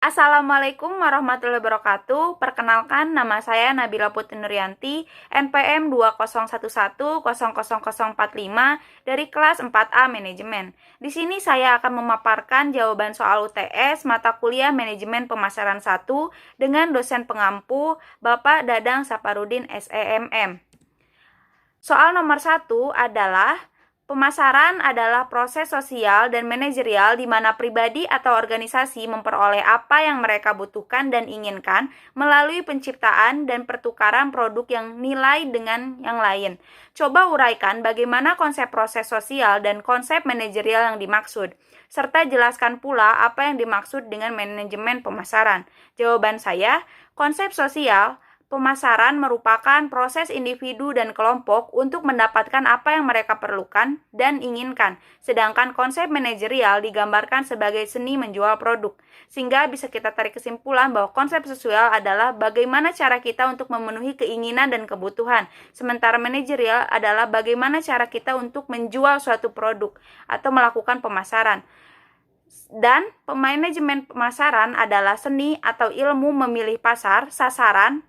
Assalamualaikum warahmatullahi wabarakatuh. Perkenalkan, nama saya Nabila Putri Nuryanti, NPM 2011100045 dari kelas 4A Manajemen. Di sini saya akan memaparkan jawaban soal UTS mata kuliah Manajemen Pemasaran 1 dengan dosen pengampu Bapak Dadang Saparudin SEMM. Soal nomor 1 adalah pemasaran adalah proses sosial dan manajerial di mana pribadi atau organisasi memperoleh apa yang mereka butuhkan dan inginkan melalui penciptaan dan pertukaran produk yang nilai dengan yang lain. Coba uraikan bagaimana konsep proses sosial dan konsep manajerial yang dimaksud, serta jelaskan pula apa yang dimaksud dengan manajemen pemasaran. Jawaban saya, konsep sosial pemasaran merupakan proses individu dan kelompok untuk mendapatkan apa yang mereka perlukan dan inginkan, sedangkan konsep manajerial digambarkan sebagai seni menjual produk. Sehingga bisa kita tarik kesimpulan bahwa konsep sosial adalah bagaimana cara kita untuk memenuhi keinginan dan kebutuhan, sementara manajerial adalah bagaimana cara kita untuk menjual suatu produk atau melakukan pemasaran. Dan manajemen pemasaran adalah seni atau ilmu memilih pasar, sasaran,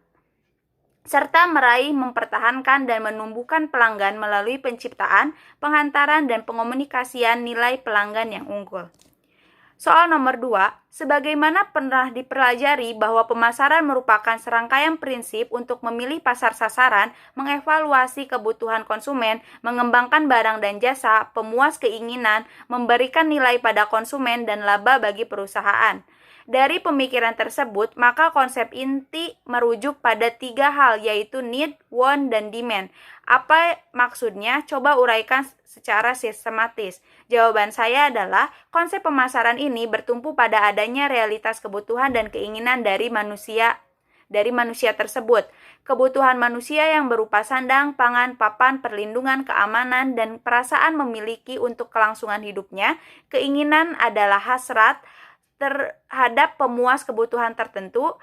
serta meraih, mempertahankan, dan menumbuhkan pelanggan melalui penciptaan, penghantaran, dan pengomunikasian nilai pelanggan yang unggul. Soal nomor 2, sebagaimana pernah dipelajari bahwa pemasaran merupakan serangkaian prinsip untuk memilih pasar sasaran, mengevaluasi kebutuhan konsumen, mengembangkan barang dan jasa, pemuas keinginan, memberikan nilai pada konsumen, dan laba bagi perusahaan. Dari pemikiran tersebut, maka konsep inti merujuk pada 3 hal, yaitu need, want, dan demand. Apa maksudnya? Coba uraikan secara sistematis. Jawaban saya adalah, konsep pemasaran ini bertumpu pada adanya realitas kebutuhan dan keinginan dari manusia tersebut. Kebutuhan manusia yang berupa sandang, pangan, papan, perlindungan, keamanan, dan perasaan memiliki untuk kelangsungan hidupnya. Keinginan adalah hasrat terhadap pemuas kebutuhan tertentu.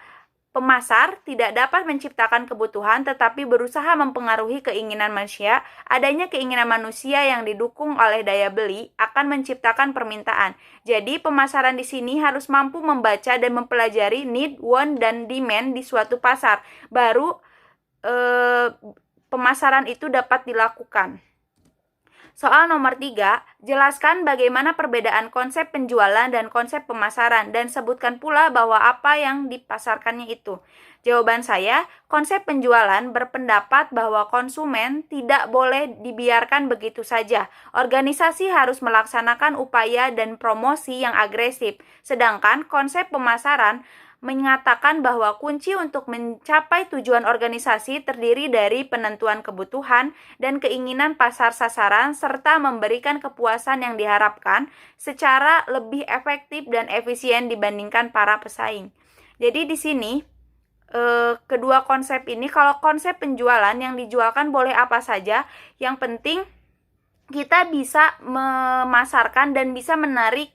Pemasar tidak dapat menciptakan kebutuhan tetapi berusaha mempengaruhi keinginan manusia. Adanya keinginan manusia yang didukung oleh daya beli akan menciptakan permintaan. Jadi pemasaran di sini harus mampu membaca dan mempelajari need, want, dan demand di suatu pasar. Baru pemasaran itu dapat dilakukan. Soal nomor 3, jelaskan bagaimana perbedaan konsep penjualan dan konsep pemasaran dan sebutkan pula bahwa apa yang dipasarkannya itu. Jawaban saya, konsep penjualan berpendapat bahwa konsumen tidak boleh dibiarkan begitu saja. Organisasi harus melaksanakan upaya dan promosi yang agresif. Sedangkan konsep pemasaran menyatakan bahwa kunci untuk mencapai tujuan organisasi terdiri dari penentuan kebutuhan dan keinginan pasar sasaran serta memberikan kepuasan yang diharapkan secara lebih efektif dan efisien dibandingkan para pesaing. Jadi di sini kedua konsep ini, kalau konsep penjualan yang dijualkan boleh apa saja, yang penting kita bisa memasarkan dan bisa menarik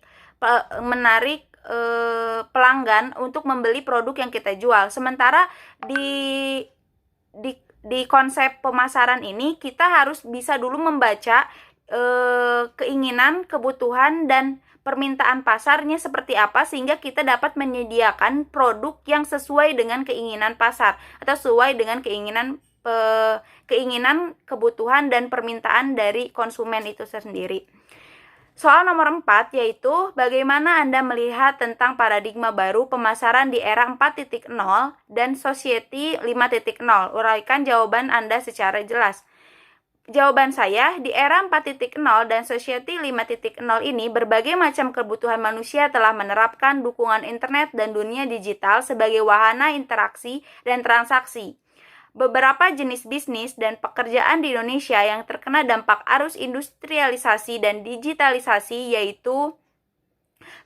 pelanggan untuk membeli produk yang kita jual. Sementara di konsep pemasaran ini kita harus bisa dulu membaca keinginan, kebutuhan, dan permintaan pasarnya seperti apa sehingga kita dapat menyediakan produk yang sesuai dengan keinginan pasar atau sesuai dengan keinginan, kebutuhan, dan permintaan dari konsumen itu sendiri. Soal nomor 4 yaitu bagaimana Anda melihat tentang paradigma baru pemasaran di era 4.0 dan Society 5.0. Uraikan jawaban Anda secara jelas. Jawaban saya, di era 4.0 dan Society 5.0 ini berbagai macam kebutuhan manusia telah menerapkan dukungan internet dan dunia digital sebagai wahana interaksi dan transaksi. Beberapa jenis bisnis dan pekerjaan di Indonesia yang terkena dampak arus industrialisasi dan digitalisasi yaitu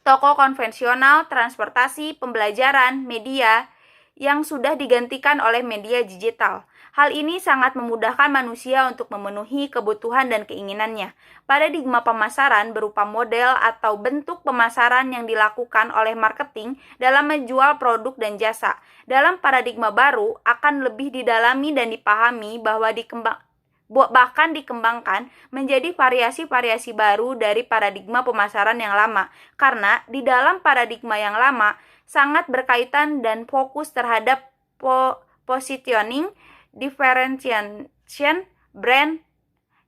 toko konvensional, transportasi, pembelajaran, media yang sudah digantikan oleh media digital. Hal ini sangat memudahkan manusia untuk memenuhi kebutuhan dan keinginannya. Paradigma pemasaran berupa model atau bentuk pemasaran yang dilakukan oleh marketing dalam menjual produk dan jasa. Dalam paradigma baru akan lebih didalami dan dipahami bahwa bahkan dikembangkan menjadi variasi-variasi baru dari paradigma pemasaran yang lama. Karena di dalam paradigma yang lama sangat berkaitan dan fokus terhadap positioning, differentiation, brand,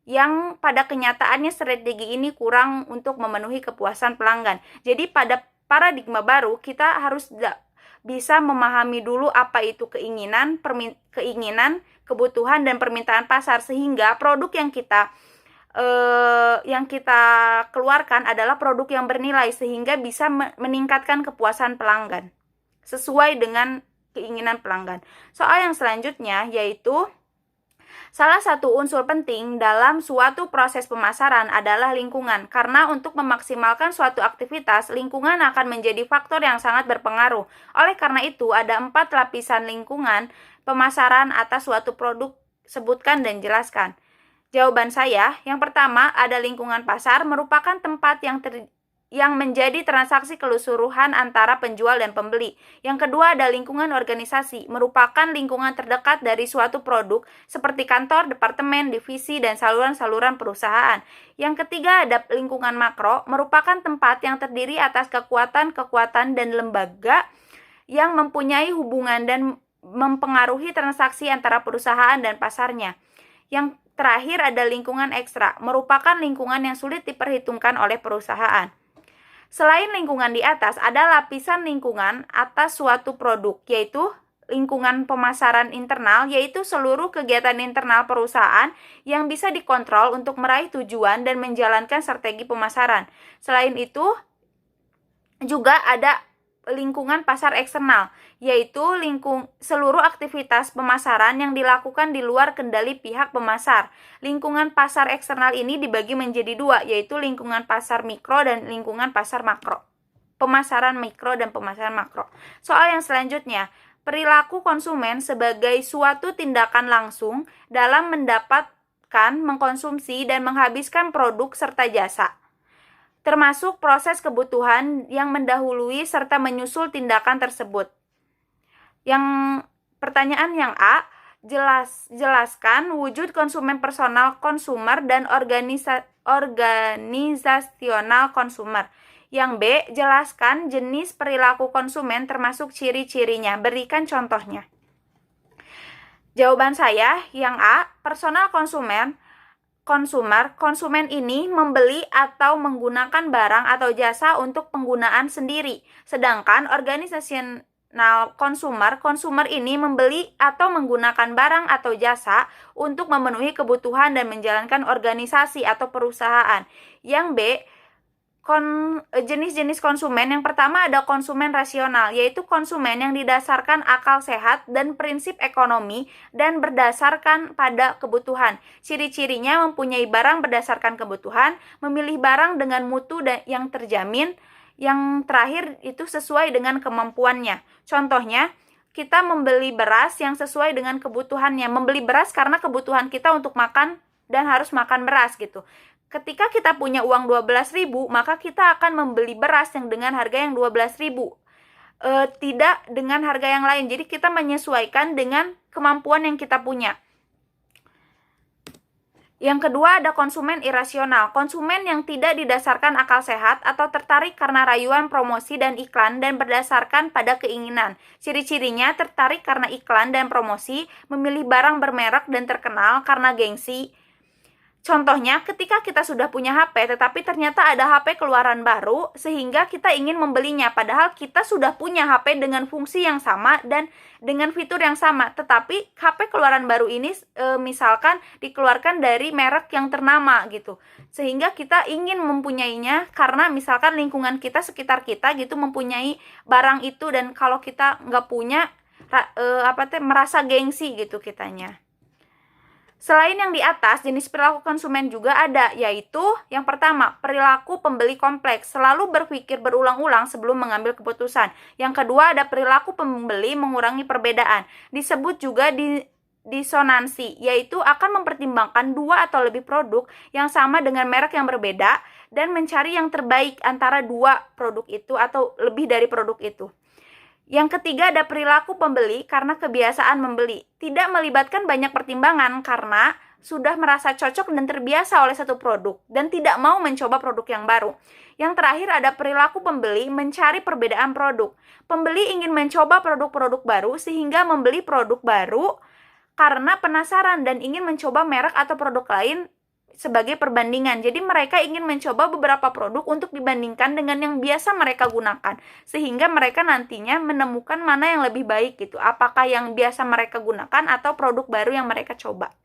yang pada kenyataannya strategi ini kurang untuk memenuhi kepuasan pelanggan. Jadi pada paradigma baru kita harus bisa memahami dulu apa itu keinginan, kebutuhan dan permintaan pasar, sehingga produk yang kita keluarkan adalah produk yang bernilai sehingga bisa meningkatkan kepuasan pelanggan sesuai dengan keinginan pelanggan. Soal yang selanjutnya yaitu salah satu unsur penting dalam suatu proses pemasaran adalah lingkungan, karena untuk memaksimalkan suatu aktivitas, lingkungan akan menjadi faktor yang sangat berpengaruh. Oleh karena itu, ada 4 lapisan lingkungan pemasaran atas suatu produk. Sebutkan dan jelaskan. Jawaban saya, yang pertama ada lingkungan pasar, merupakan tempat yang menjadi transaksi keseluruhan antara penjual dan pembeli. Yang kedua ada lingkungan organisasi, merupakan lingkungan terdekat dari suatu produk seperti kantor, departemen, divisi, dan saluran-saluran perusahaan. Yang ketiga ada lingkungan makro, merupakan tempat yang terdiri atas kekuatan-kekuatan dan lembaga yang mempunyai hubungan dan mempengaruhi transaksi antara perusahaan dan pasarnya. Yang terakhir ada lingkungan ekstra, merupakan lingkungan yang sulit diperhitungkan oleh perusahaan. Selain lingkungan di atas, ada lapisan lingkungan atas suatu produk, yaitu lingkungan pemasaran internal, yaitu seluruh kegiatan internal perusahaan yang bisa dikontrol untuk meraih tujuan dan menjalankan strategi pemasaran. Selain itu, juga ada lingkungan pasar eksternal, yaitu seluruh aktivitas pemasaran yang dilakukan di luar kendali pihak pemasar. Lingkungan pasar eksternal ini dibagi menjadi 2, yaitu lingkungan pasar mikro dan lingkungan pasar makro. Pemasaran mikro dan pemasaran makro. Soal yang selanjutnya, perilaku konsumen sebagai suatu tindakan langsung dalam mendapatkan, mengkonsumsi, dan menghabiskan produk serta jasa, termasuk proses kebutuhan yang mendahului serta menyusul tindakan tersebut. Yang pertanyaan yang A, jelaskan wujud konsumen personal konsumer dan organisasional konsumer. Yang B, jelaskan jenis perilaku konsumen termasuk ciri-cirinya. Berikan contohnya. Jawaban saya yang A, personal konsumen ini membeli atau menggunakan barang atau jasa untuk penggunaan sendiri. Sedangkan organisasional konsumer ini membeli atau menggunakan barang atau jasa untuk memenuhi kebutuhan dan menjalankan organisasi atau perusahaan. Yang B, jenis-jenis konsumen. Yang pertama ada konsumen rasional, yaitu konsumen yang didasarkan akal sehat dan prinsip ekonomi dan berdasarkan pada kebutuhan. Ciri-cirinya mempunyai barang berdasarkan kebutuhan, memilih barang dengan mutu yang terjamin, yang terakhir itu sesuai dengan kemampuannya. Contohnya, kita membeli beras yang sesuai dengan kebutuhannya. Membeli beras karena kebutuhan kita untuk makan dan harus makan beras gitu. Ketika kita punya uang 12.000, maka kita akan membeli beras yang dengan harga yang 12.000. Tidak dengan harga yang lain. Jadi kita menyesuaikan dengan kemampuan yang kita punya. Yang kedua ada konsumen irasional. Konsumen yang tidak didasarkan akal sehat atau tertarik karena rayuan promosi dan iklan dan berdasarkan pada keinginan. Ciri-cirinya tertarik karena iklan dan promosi, memilih barang bermerek dan terkenal karena gengsi. Contohnya, ketika kita sudah punya HP, tetapi ternyata ada HP keluaran baru, sehingga kita ingin membelinya, padahal kita sudah punya HP dengan fungsi yang sama dan dengan fitur yang sama, tetapi HP keluaran baru ini misalkan dikeluarkan dari merek yang ternama gitu, sehingga kita ingin mempunyainya karena misalkan lingkungan kita, sekitar kita gitu mempunyai barang itu, dan kalau kita nggak punya, merasa gengsi gitu kitanya. Selain yang di atas, jenis perilaku konsumen juga ada, yaitu yang pertama, perilaku pembeli kompleks, selalu berpikir berulang-ulang sebelum mengambil keputusan. Yang kedua, ada perilaku pembeli mengurangi perbedaan, disebut juga disonansi, yaitu akan mempertimbangkan 2 atau lebih produk yang sama dengan merek yang berbeda dan mencari yang terbaik antara 2 produk itu atau lebih dari produk itu. Yang ketiga ada perilaku pembeli karena kebiasaan membeli. Tidak melibatkan banyak pertimbangan karena sudah merasa cocok dan terbiasa oleh satu produk dan tidak mau mencoba produk yang baru. Yang terakhir ada perilaku pembeli mencari perbedaan produk. Pembeli ingin mencoba produk-produk baru sehingga membeli produk baru karena penasaran dan ingin mencoba merek atau produk lain sebagai perbandingan. Jadi mereka ingin mencoba beberapa produk untuk dibandingkan dengan yang biasa mereka gunakan, sehingga mereka nantinya menemukan mana yang lebih baik gitu. Apakah yang biasa mereka gunakan atau produk baru yang mereka coba.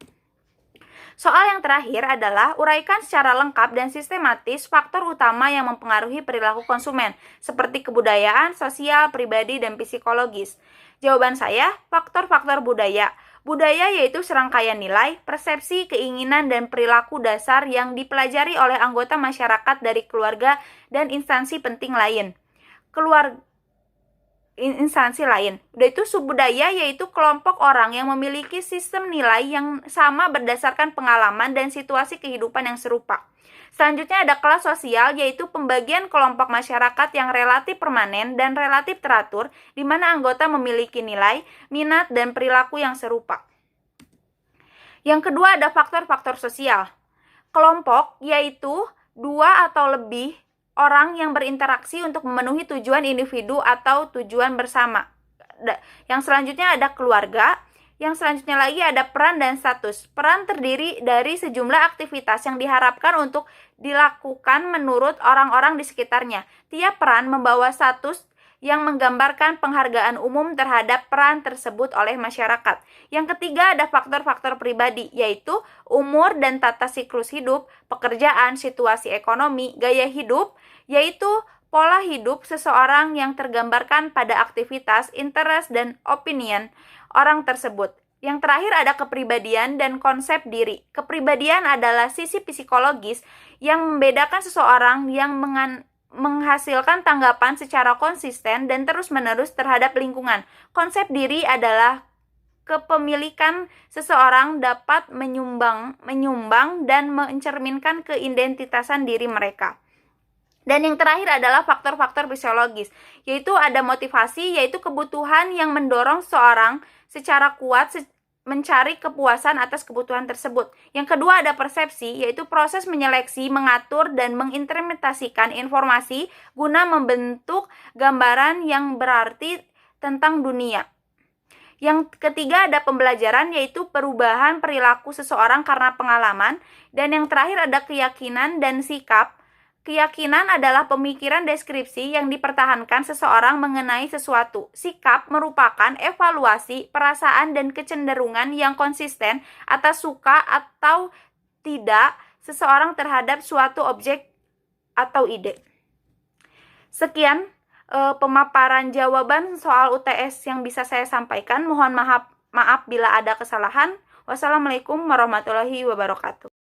Soal yang terakhir adalah uraikan secara lengkap dan sistematis faktor utama yang mempengaruhi perilaku konsumen, seperti kebudayaan, sosial, pribadi, dan psikologis. Jawaban saya, faktor-faktor budaya. Budaya yaitu serangkaian nilai, persepsi, keinginan, dan perilaku dasar yang dipelajari oleh anggota masyarakat dari keluarga dan instansi penting lain. Udah itu subbudaya yaitu kelompok orang yang memiliki sistem nilai yang sama berdasarkan pengalaman dan situasi kehidupan yang serupa. Selanjutnya ada kelas sosial, yaitu pembagian kelompok masyarakat yang relatif permanen dan relatif teratur, di mana anggota memiliki nilai, minat, dan perilaku yang serupa. Yang kedua ada faktor-faktor sosial. Kelompok, yaitu dua atau lebih orang yang berinteraksi untuk memenuhi tujuan individu atau tujuan bersama. Yang selanjutnya ada keluarga. Yang selanjutnya lagi ada peran dan status. Peran terdiri dari sejumlah aktivitas yang diharapkan untuk dilakukan menurut orang-orang di sekitarnya. Tiap peran membawa status yang menggambarkan penghargaan umum terhadap peran tersebut oleh masyarakat. Yang ketiga ada faktor-faktor pribadi, yaitu umur dan tata siklus hidup, pekerjaan, situasi ekonomi, gaya hidup, yaitu pola hidup seseorang yang tergambarkan pada aktivitas, interest, dan opinion orang tersebut. Yang terakhir ada kepribadian dan konsep diri. Kepribadian adalah sisi psikologis yang membedakan seseorang yang menghasilkan tanggapan secara konsisten dan terus-menerus terhadap lingkungan. Konsep diri adalah kepemilikan seseorang dapat menyumbang dan mencerminkan keidentitasan diri mereka. Dan yang terakhir adalah faktor-faktor fisiologis, yaitu ada motivasi, yaitu kebutuhan yang mendorong seseorang secara kuat mencari kepuasan atas kebutuhan tersebut. Yang kedua ada persepsi, yaitu proses menyeleksi, mengatur, dan mengimplementasikan informasi guna membentuk gambaran yang berarti tentang dunia. Yang ketiga ada pembelajaran, yaitu perubahan perilaku seseorang karena pengalaman. Dan yang terakhir ada keyakinan dan sikap. Keyakinan adalah pemikiran deskripsi yang dipertahankan seseorang mengenai sesuatu. Sikap merupakan evaluasi, perasaan, dan kecenderungan yang konsisten atas suka atau tidak seseorang terhadap suatu objek atau ide. Sekian pemaparan jawaban soal UTS yang bisa saya sampaikan. Mohon maaf bila ada kesalahan. Wassalamualaikum warahmatullahi wabarakatuh.